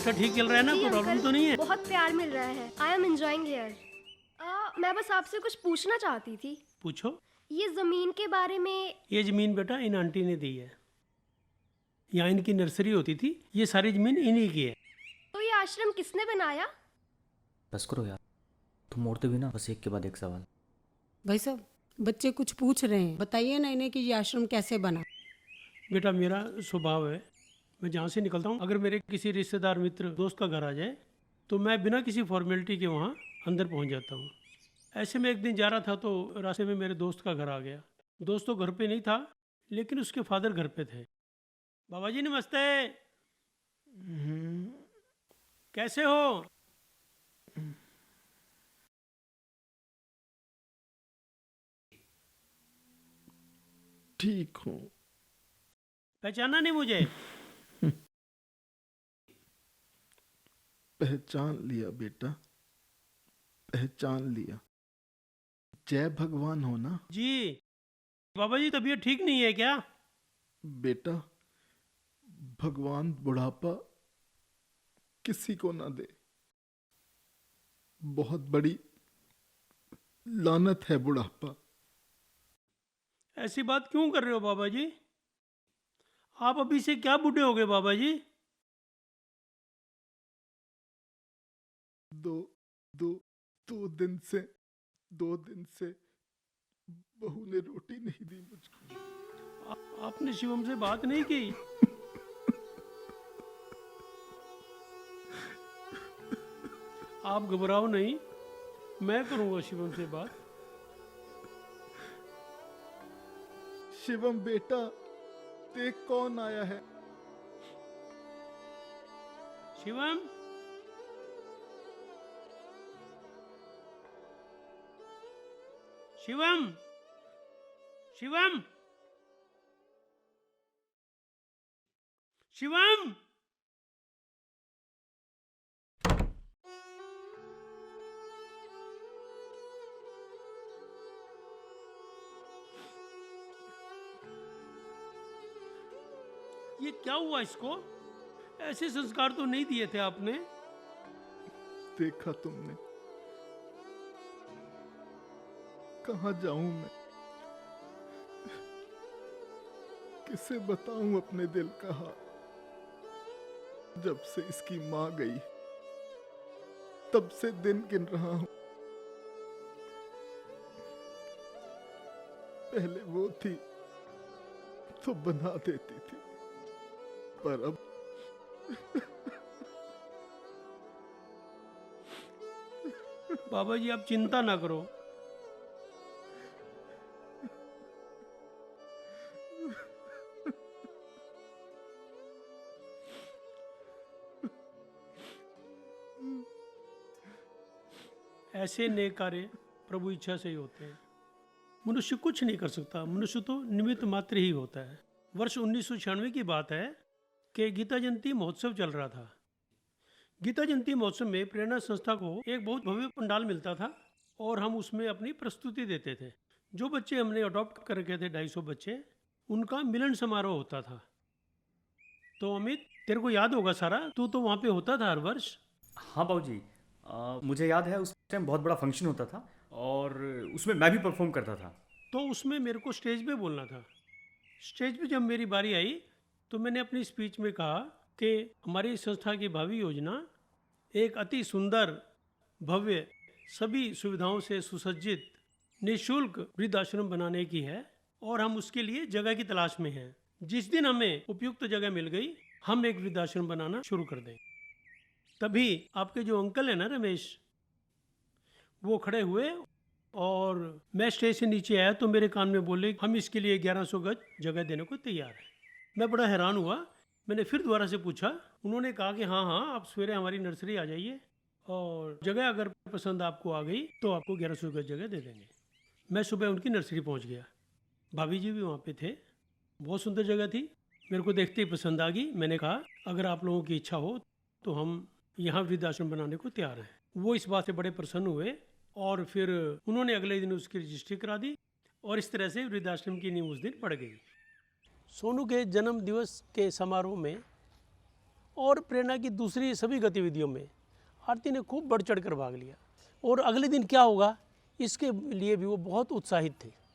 बेटा ठीक चल रहा है ना? जी कोई प्रॉब्लम अंकल, तो नहीं है? बहुत प्यार मिल रहा है। I am enjoying here. मैं बस आपसे कुछ पूछना चाहती थी। पूछो। ये जमीन के बारे में। ये ज़मीन बेटा इन आंटी ने दी है। यहाँ इनकी नर्सरी होती थी, ये सारी ज़मीन इन्हीं की है। तो ये आश्रम किसने बनाया? बस करो यार, तुम मोड़ते भी ना बस एक के बाद एक सवाल। भाई साहब, बच्चे कुछ पूछ रहे हैं, बताइए ना इन्हें कि ये आश्रम कैसे बना। बेटा मेरा स्वभाव है, मैं जहाँ से निकलता हूँ, अगर मेरे किसी रिश्तेदार मित्र दोस्त का घर आ जाए तो मैं बिना किसी फॉर्मेलिटी के वहाँ अंदर पहुँच जाता हूँ। ऐसे में एक दिन जा रहा था तो रास्ते में मेरे दोस्त का घर आ गया। दोस्त तो घर पे नहीं था, लेकिन उसके फादर घर पे थे। बाबा जी नमस्ते। कैसे हो? ठीक हूँ। पहचाना नहीं मुझे? पहचान लिया बेटा, पहचान लिया। जय भगवान हो ना? जी। बाबा जी तबीयत ठीक नहीं है क्या? बेटा, भगवान बुढ़ापा किसी को ना दे। बहुत बड़ी लानत है बुढ़ापा। ऐसी बात क्यों कर रहे हो बाबा जी? आप अभी से क्या बूढ़े हो गए बाबा जी? दो दो दो दिन से बहू ने रोटी नहीं दी मुझको। आपने शिवम से बात नहीं की? आप घबराओ नहीं, मैं करूंगा शिवम से बात। शिवम बेटा, देख कौन आया है। शिवम, शिवम, शिवम, शिवम। ये क्या हुआ इसको? ऐसे संस्कार तो नहीं दिए थे आपने। देखा तुमने? कहाँ जाऊं मैं? किसे बताऊं अपने दिल का हाल? जब से इसकी मां गई तब से दिन गिन रहा हूं। पहले वो थी तो बना देती थी, पर अब बाबा जी आप चिंता ना करो। ऐसे नेक कार्य प्रभु इच्छा से ही होते हैं। मनुष्य कुछ नहीं कर सकता, मनुष्य तो निमित्त मात्र ही होता है। वर्ष 1996 की बात है कि गीता जयंती महोत्सव चल रहा था। गीता जयंती महोत्सव में प्रेरणा संस्था को एक बहुत भव्य पंडाल मिलता था और हम उसमें अपनी प्रस्तुति देते थे। जो बच्चे हमने अडॉप्ट कर रखे थे, 250 बच्चे, उनका मिलन समारोह होता था। तो अमित, तेरे को याद होगा सारा, तू तो वहाँ पे होता था हर वर्ष। हाँ बाबूजी, मुझे याद है उस टाइम बहुत बड़ा फंक्शन होता था और उसमें मैं भी परफॉर्म करता था। तो उसमें मेरे को स्टेज पे बोलना था। स्टेज पे जब मेरी बारी आई तो मैंने अपनी स्पीच में कहा कि हमारी संस्था की भावी योजना एक अति सुंदर, भव्य, सभी सुविधाओं से सुसज्जित निःशुल्क वृद्धाश्रम बनाने की है और हम उसके लिए जगह की तलाश में हैं। जिस दिन हमें उपयुक्त जगह मिल गई, हम एक वृद्धाश्रम बनाना शुरू कर दें। तभी आपके जो अंकल है ना रमेश, वो खड़े हुए और मैं स्टेज से नीचे आया तो मेरे कान में बोले हम इसके लिए 1100 गज जगह देने को तैयार हैं। मैं बड़ा हैरान हुआ। मैंने फिर दोबारा से पूछा। उन्होंने कहा कि हाँ हाँ, आप सवेरे हमारी नर्सरी आ जाइए और जगह अगर पसंद आपको आ गई तो आपको 1100 गज जगह दे देंगे। मैं सुबह उनकी नर्सरी पहुंच गया। भाभी जी भी वहाँ पे थे। बहुत सुंदर जगह थी, मेरे को देखते ही पसंद आ गई। मैंने कहा अगर आप लोगों की इच्छा हो तो हम यहाँ वृद्धाश्रम बनाने को तैयार हैं। वो इस बात से बड़े प्रसन्न हुए और फिर उन्होंने अगले दिन उसकी रजिस्ट्री करा दी और इस तरह से वृद्धाश्रम की नींव उस दिन पड़ गई। सोनू के जन्म दिवस के समारोह में और प्रेरणा की दूसरी सभी गतिविधियों में आरती ने खूब बढ़ चढ़ कर भाग लिया। और अगले दिन क्या होगा इसके लिए भी वो बहुत उत्साहित थे।